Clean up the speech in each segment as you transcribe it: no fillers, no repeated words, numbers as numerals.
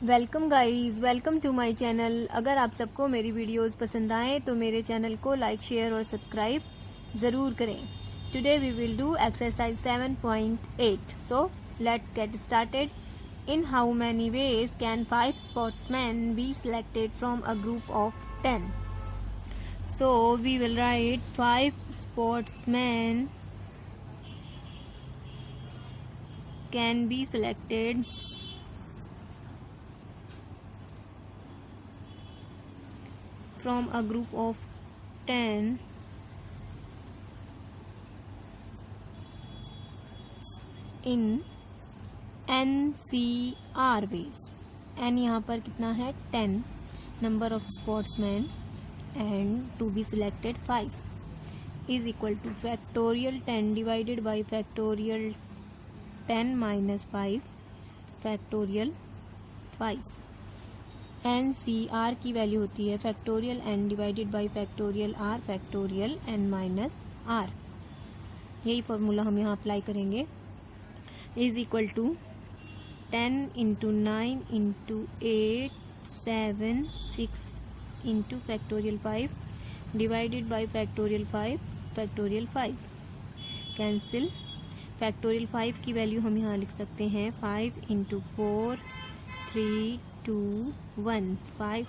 Welcome guys, welcome to my channel. अगर आप सबको मेरी वीडियोस पसंद आए तो मेरे चैनल को लाइक, शेयर और सब्सक्राइब ज़रूर करें। Today we will do exercise 7.8। So let's get started. In how many ways can 5 sportsman be selected from a group of 10? So we will write 5 sportsman can be selected from a group of 10 in NCR ways। n यहाँ पर कितना है 10 number of sportsman and to be selected 5 is equal to factorial 10 divided by factorial 10 minus 5 factorial 5। N C R की value होती है factorial N divided by factorial R factorial N minus R. यही formula हम यहाँ apply करेंगे। Is equal to 10 into 9 into 8 7 6 into factorial 5 divided by factorial 5 factorial 5। Cancel. Factorial 5 की value हम यहाँ लिख सकते हैं 5 इंटू 4 3 2 1 5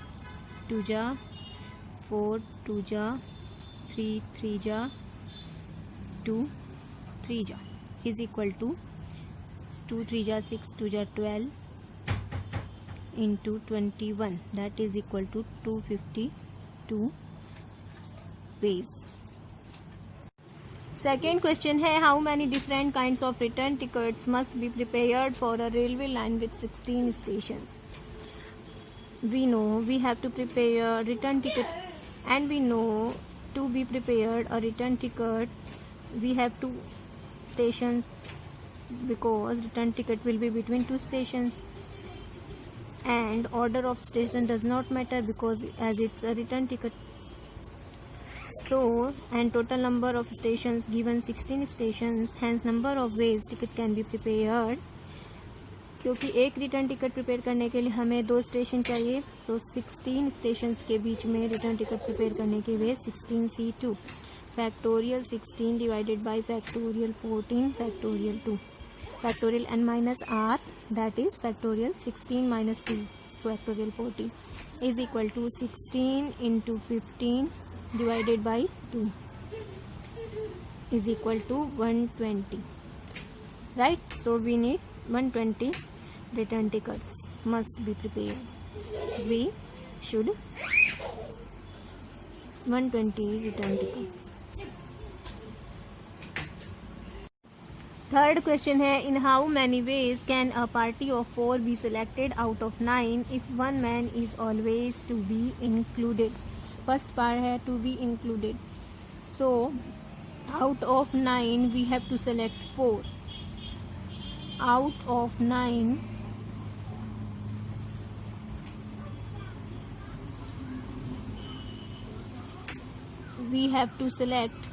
2 जा 4 2 जा 3 3 जा 2 3 जा इज इक्वल टू 2 3 जा 6 2 जा 12 into 21 that is equal to 252 ways. Second question है how many different kinds of return tickets must be prepared for a railway line with 16 station. We know we have to prepare return ticket, and we know to be prepared a return ticket we have 2 stations because return ticket will be between 2 stations, and order of station does not matter because as it's a return ticket. So and total number of stations given 16 stations, hence number of ways ticket can be prepared। क्योंकि एक return ticket prepare करने के लिए हमें 2 station चाहिए, तो 16 stations के बीच में रिटर्न टिकट प्रिपेयर करने के लिए 16C2 factorial 16 divided by factorial 14 factorial 2 factorial n minus R that is factorial 16 minus 2 factorial 14 is equal to 16 into 15 divided by 2 is equal to 120 right. So we need 120 return tickets must be prepared. We should 120 return tickets. Third question है in how many ways can a party of 4 be selected out of 9 if one man is always to be included? First part है to be included. So out of 9 we have to select 4. Out of 9 we have to select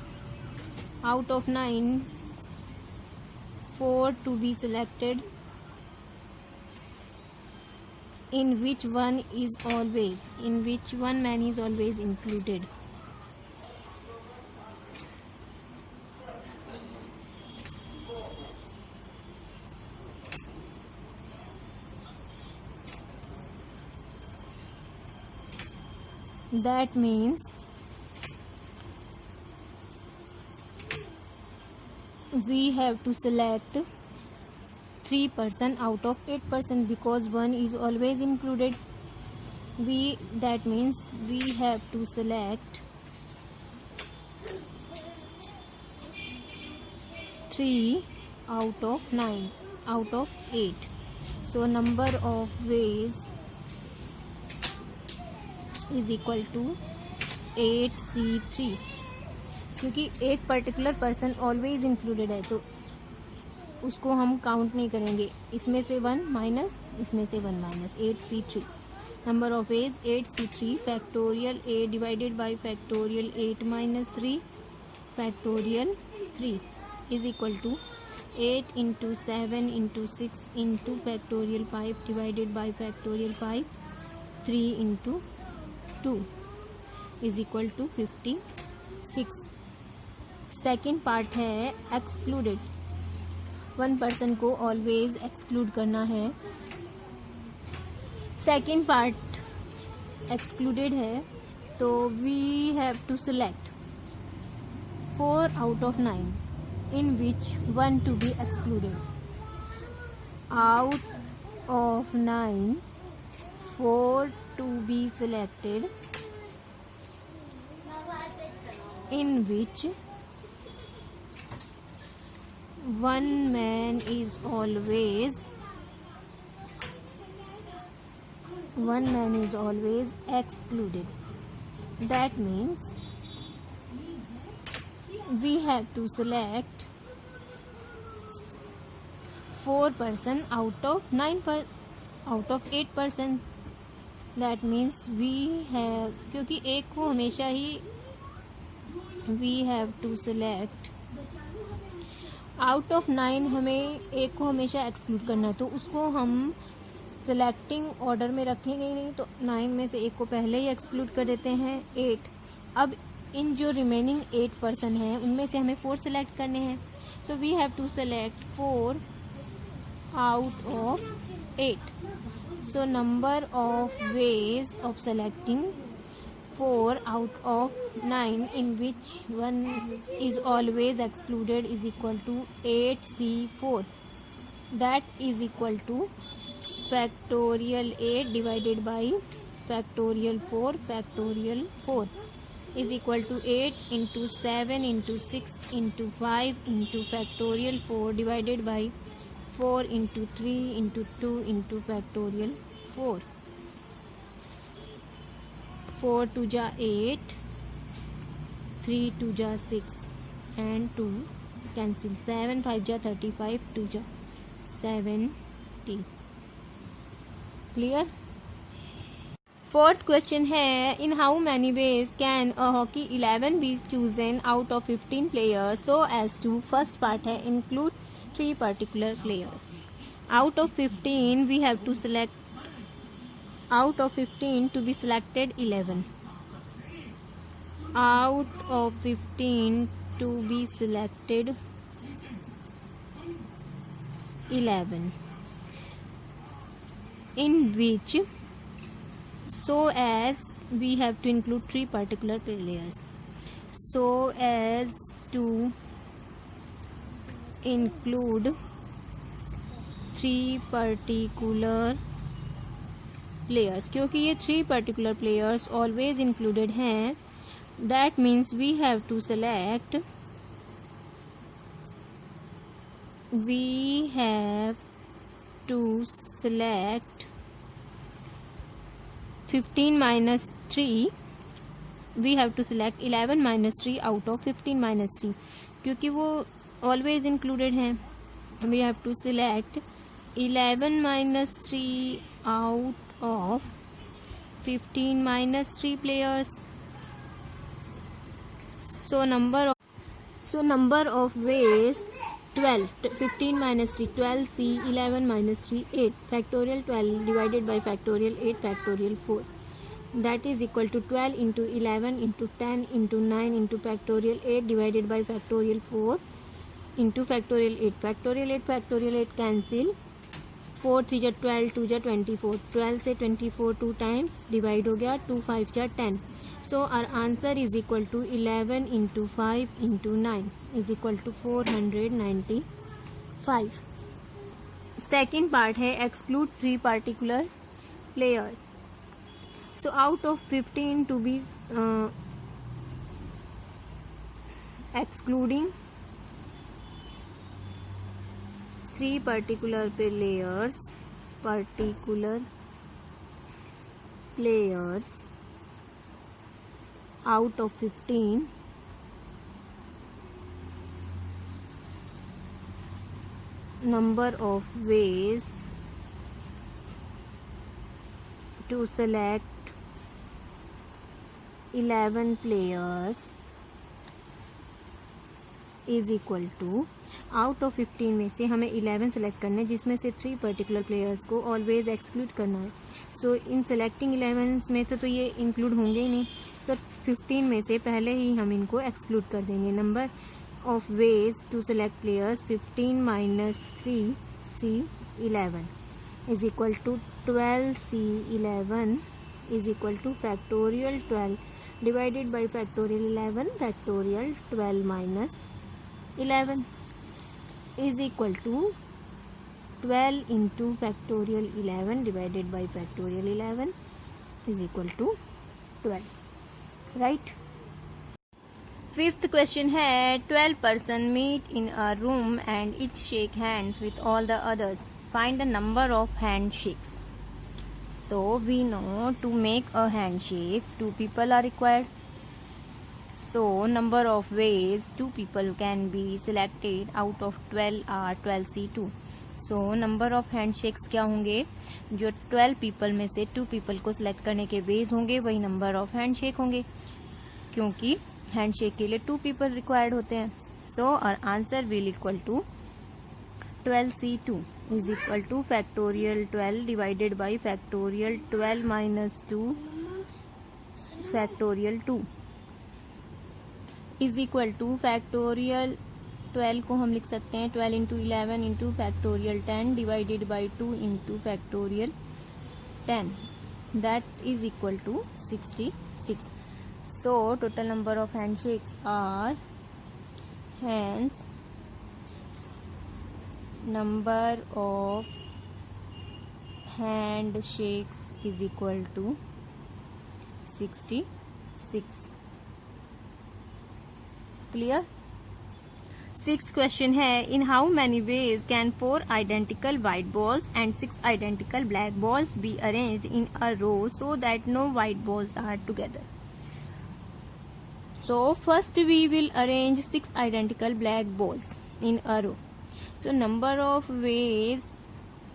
4 to be selected, in which one man is always included. That means we have to select 3 person out of 8 person because one is always included. That means we have to select 3 out of 9 out of 8. So number of ways is equal to 8C3 क्योंकि एक particular person always included है तो उसको हम count नहीं करेंगे। इसमें से 1 माइनस इसमें से 1 minus 8C3 number of ways 8C3 factorial 8 divided by factorial 8 minus 3 factorial 3 is equal to 8 into 7 into 6 into factorial 5 divided by factorial 5, 3 into 2 is equal to 56. Second part है एक्सक्लूडेड. वन पर्सन को always exclude करना है. Second part excluded है तो we have to select 4 out of 9 in which 1 to be excluded. Out of 9, 4 to be selected, in which one man is always excluded. That means we have to select 4 person out of 8 person. That means we have, क्योंकि एक को हमेशा ही we have to select out of 9, हमें एक को हमेशा exclude करना, तो उसको हम सिलेक्टिंग ऑर्डर में रखेंगे नहीं, तो 9 में से एक को पहले ही एक्सक्लूड कर देते हैं. 8. अब इन जो रिमेनिंग 8 पर्सन हैं उनमें से हमें 4 सेलेक्ट करने हैं. So we have to select 4 out of 8. So number of ways of selecting 4 out of 9 in which one is always excluded is equal to 8C4. That is equal to factorial 8 divided by factorial 4 factorial 4 is equal to 8 into 7 into 6 into 5 into factorial 4 divided by 4 into 3 into 2 into factorial 4. 4 2 जा 8, 3 2 जा 6 and 2 cancel. 7 5 जा 35, 2 जा 70. Clear? Fourth question है, in how many ways can a hockey 11 be chosen out of 15 players so as to, first part है include 3 particular players. Out of 15 we have to select, out of 15 to be selected 11. Out of 15 to be selected 11, in which, so as we have to include 3 particular players, so as to include 3 particular players. क्योंकि ये 3 particular players always included हैं, that means we have to select 15 minus 3, we have to select 11 minus 3 out of 15 minus 3, क्योंकि वो always included हैं. We have to select 11 minus 3 out of 15 minus 3 players. So number of ways 12. 15 minus 3 12C, 11 minus 3 8 factorial 12 divided by factorial 8 factorial 4, that is equal to 12 into 11 into 10 into 9 into factorial 8 divided by factorial 4 into factorial 8 factorial 8 factorial 8 cancel. 4 3 जा 12, 2 जा 24, 12 से 24 2 times divide हो गया, 2 5 जा 10. So our answer is equal to 11 into 5 into 9 is equal to 495. Second part है exclude 3 particular players. So out of 15 to be excluding 3 particular players out of 15, number of ways to select 11 players is equal to out of 15 में से हमें 11 select करना है, जिसमें से 3 particular players को always exclude करना है. सो इन सेलेक्टिंग 11 में से तो ये इंक्लूड होंगे ही नहीं. सो 15 में से पहले ही हम इनको एक्सक्लूड कर देंगे. Number of ways to select players 15 minus 3C 11 is equal to 12C 11 is equal to factorial 12 divided by factorial 11 factorial 12 minus 11 is equal to 12 into factorial 11 divided by factorial 11 is equal to 12. Right? Fifth question है 12 person meet in a room and each shake hands with all the others. Find the number of handshakes. So we know to make a handshake 2 people are required. So number of ways 2 people can be selected out of 12 are 12C2. So number of handshakes क्या होंगे, जो 12 people में से 2 people को select करने के ways होंगे वही number of handshake होंगे, क्योंकि handshake के लिए 2 people required होते हैं. So our answer will equal to 12C2 is equal to factorial 12 divided by factorial 12 minus 2 factorial 2 is equal to factorial 12 को हम लिख सकते हैं 12 into 11 into factorial 10 divided by 2 into factorial 10, that is equal to 66. So total number of handshakes are hence number of handshakes is equal to 66. Clear? Sixth question है in how many ways can 4 identical white balls and 6 identical black balls be arranged in a row so that no white balls are together. So first we will arrange 6 identical black balls in a row. So number of ways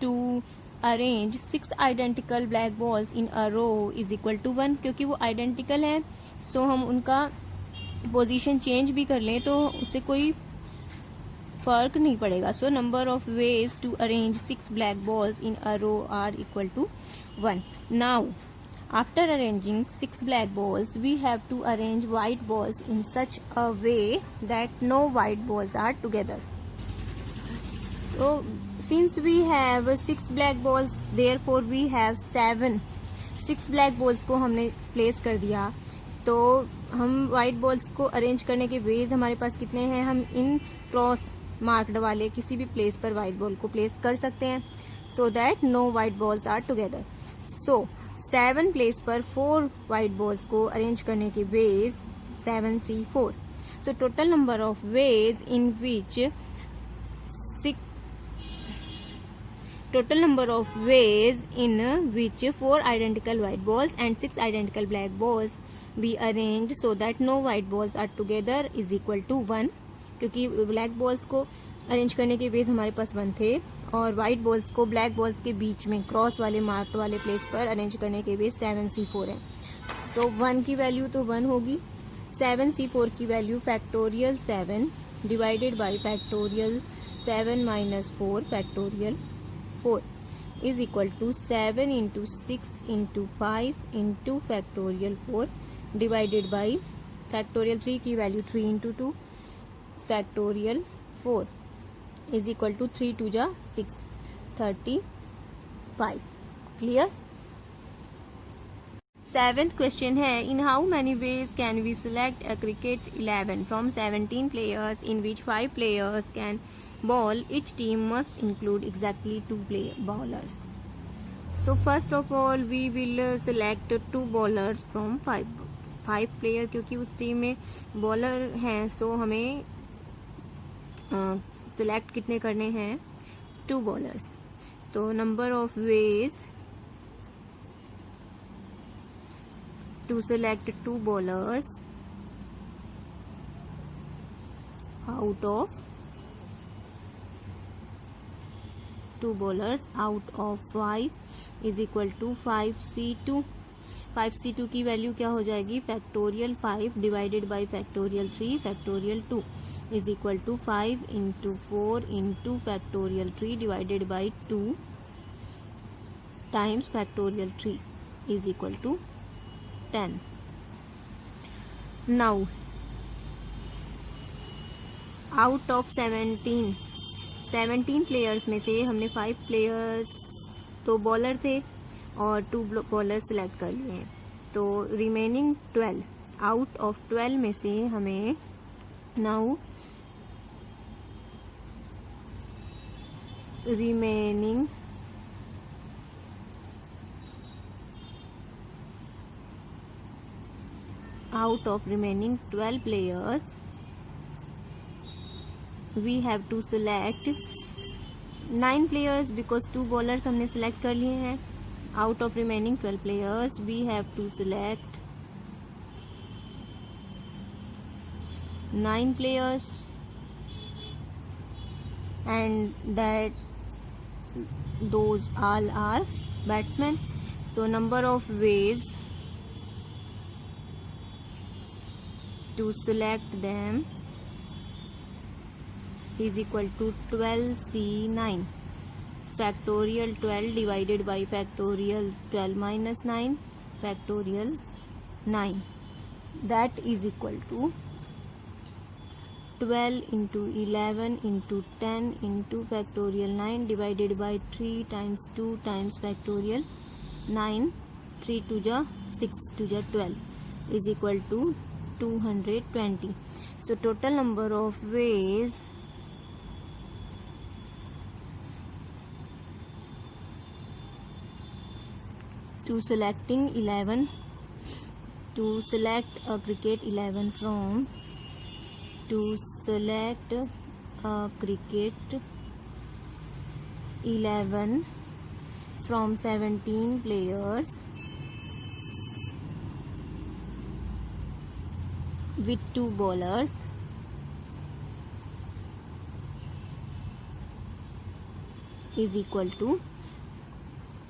to arrange 6 identical black balls in a row is equal to 1. क्योंकि वो identical है, so हम उनका position change भी कर लें तो उससे कोई फर्क नहीं पड़ेगा. So number of ways to arrange 6 black balls in a row are equal to 1. Now after arranging 6 black balls, we have to arrange white balls in such a way that no white balls are together. So since we have 6 black balls, therefore we have 7. 6 black balls को हमने place कर दिया, तो हम white balls को arrange करने के veg हमारे पास कितने हैं. हम इन क्रॉस मार्क्ड वाले किसी भी प्लेस पर व्हाइट बॉल को प्लेस कर सकते हैं so that no white balls are together. So 7 place पर 4 व्हाइट बॉल्स को अरेंज करने के ways 7C4. So total number of ways in which total number of ways in which 4 identical white balls and 6 identical black balls be arranged so that no white balls are together is equal to 1. क्योंकि black balls को arrange करने के veg हमारे पास 1 थे और white balls को black balls के बीच में क्रॉस वाले मार्क्ड वाले प्लेस पर अरेंज करने के वेज 7C4 है. तो 1 की वैल्यू तो 1 होगी. 7C4 की value factorial 7 divided by factorial 7 minus 4 factorial 4 is equal to 7 into 6 into 5 into factorial 4 divided by factorial 3 की value 3 into 2 factorial 4 is equal to 3 2 जा 6 35. Clear? Seventh question है in how many ways can we select a cricket 11 from 17 players in which 5 players can ball. Each team must include exactly 2 bowlers. So first of all we will select 2 bowlers from 5 player, क्योंकि उस team में bowler हैं सो हमें select कितने करने हैं 2 bowlers. तो number of ways to select 2 bowlers out of 2 bowlers out of 5 is equal to 5C2. 5c2 की वैल्यू क्या हो जाएगी, factorial 5 divided by factorial 3 factorial 2 is equal to 5 into 4 into factorial 3 divided by 2 times factorial 3 is equal to 10. Now out of 17 players में से हमने 5 players तो bowler थे और 2 बॉलर सिलेक्ट कर लिए हैं, तो रिमेनिंग 12 आउट ऑफ 12 में से हमें now remaining out of remaining 12 players we have to select 9 players because 2 bowlers हमने select कर लिए हैं. Out of remaining 12 players we have to select 9 players and that those all are batsmen. So number of ways to select them is equal to 12c9 factorial 12 divided by factorial 12 minus 9 factorial 9 that is equal to 12 into 11 into 10 into factorial 9 divided by 3 times 2 times factorial 9 3 to the 6 to the 12 is equal to 220. So total number of ways to selecting 11 to select a cricket 11 from to select a cricket 11 from 17 players with 2 bowlers is equal to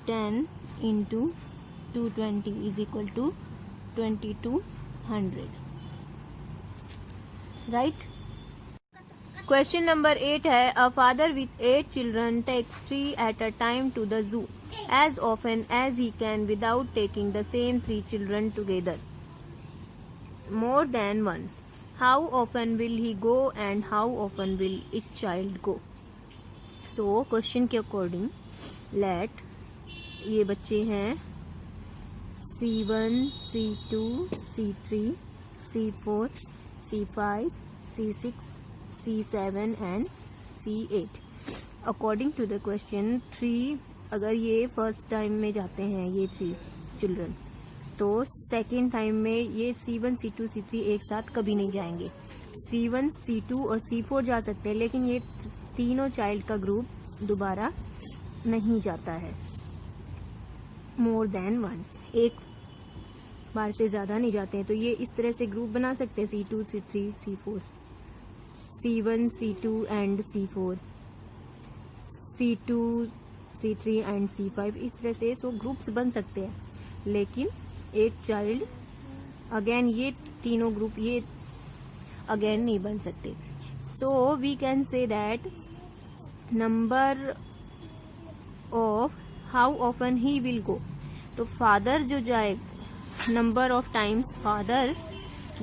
10 into 220 is equal to 2200. Right? Question number 8 है a father with 8 children takes 3 at a time to the zoo as often as he can without taking the same 3 children together more than once. How often will he go and how often will each child go? So question के according let ये बच्चे हैं C1, C2, C3, C4, C5, C6, C7 and C8. According to the question 3 अगर ये first time में जाते हैं ये 3 चिल्ड्रन तो सेकेंड टाइम में ये C1, C2, C3 एक साथ कभी नहीं जाएंगे. C1, C2 और C4 जा सकते हैं लेकिन ये तीनों चाइल्ड का ग्रुप दोबारा नहीं जाता है मोर देन वंस, एक बार से ज़्यादा नहीं जाते हैं. तो ये इस तरह से ग्रुप बना सकते हैं C2, C3, C4, C1, C2 and C4, C2, C3 and C5 इस तरह से सो ग्रुप्स बन सकते हैं. लेकिन एक चाइल्ड अगेन ये तीनों ग्रुप ये अगेन नहीं बन सकते. So we can say that number of how often he will go. तो फादर जो जाए number of times father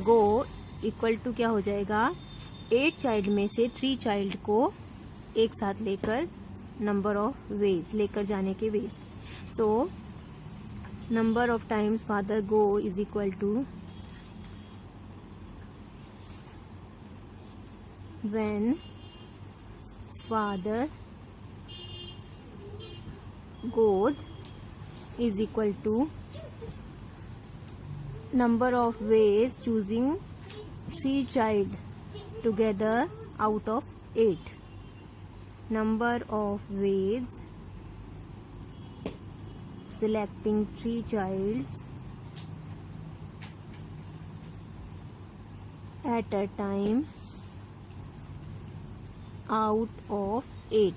go equal to क्या हो जाएगा 8 चाइल्ड में से 3 चाइल्ड को एक साथ लेकर नंबर ऑफ वेज लेकर जाने के ways. So number of times father go is equal to when father goes is equal to number of ways choosing 3 child together out of 8. Number of ways selecting 3 childs at a time out of 8.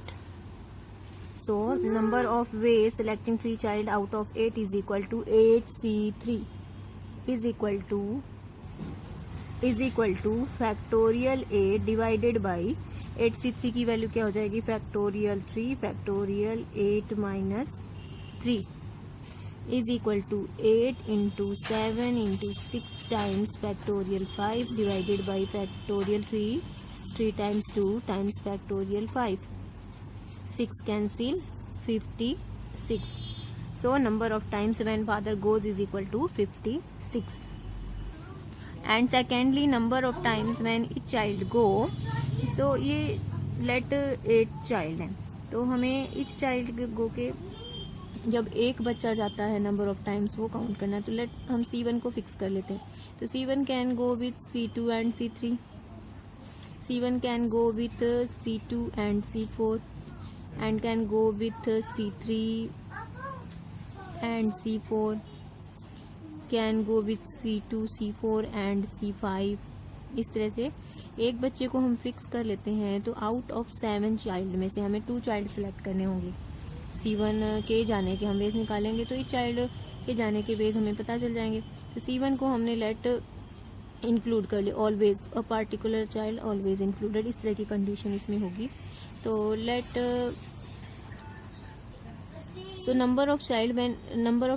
So number of ways selecting 3 child out of 8 is equal to 8C3 is equal to factorial 8 divided by 8C3 की value क्या हो जाएगी factorial 3 factorial 8 minus 3 is equal to 8 into 7 into 6 times factorial 5 divided by factorial 3 times 2 times factorial 5. 6 cancel 56. So number of times when father goes is equal to 56. And secondly number of times when each child go. So ये let 8 child है तो हमें each child go के जब एक बच्चा जाता है नंबर ऑफ टाइम्स वो काउंट करना है तो लेट हम C1 को फिक्स कर लेते हैं तो C1 can go with C2 and C3 C1 can go with C2 and C4 and can go with C3 and C4 can go with C2 C4 and C5. इस तरह से एक बच्चे को हम फिक्स कर लेते हैं तो आउट ऑफ 7 चाइल्ड में से हमें 2 चाइल्ड सेलेक्ट करने होंगे C1 के जाने के हम बेस निकालेंगे तो इस चाइल्ड के जाने के बेस हमें पता चल जाएंगे तो C1 को हमने लेट इंक्लूड कर लिया always a particular child always included इस तरह की कंडीशन इसमें होगी तो late so number of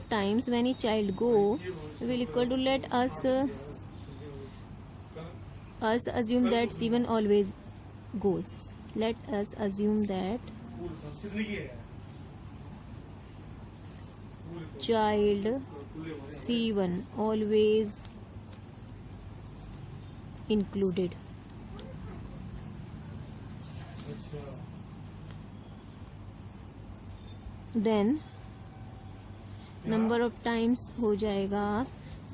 times when each child go will equal to let us assume that C1 always goes. Let us assume that child C1 always included. Then number of times हो जाएगा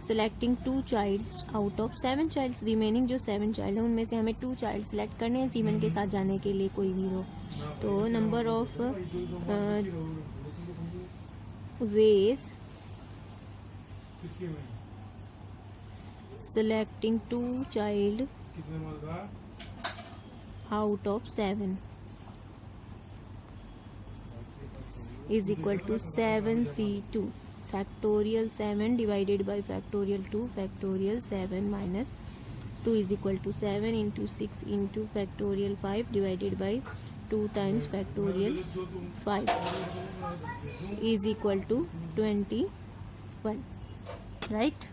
selecting 2 childs out of 7 childs remaining जो 7 child है उनमें से हमें 2 child select करने हैं C1 के साथ जाने के लिए कोई भी हो तो number of ways selecting 2 child out of 7 is equal to 7C2 factorial 7 divided by factorial 2 factorial 7 minus 2 is equal to 7 into 6 into factorial 5 divided by 2 times factorial 5 is equal to 21 right.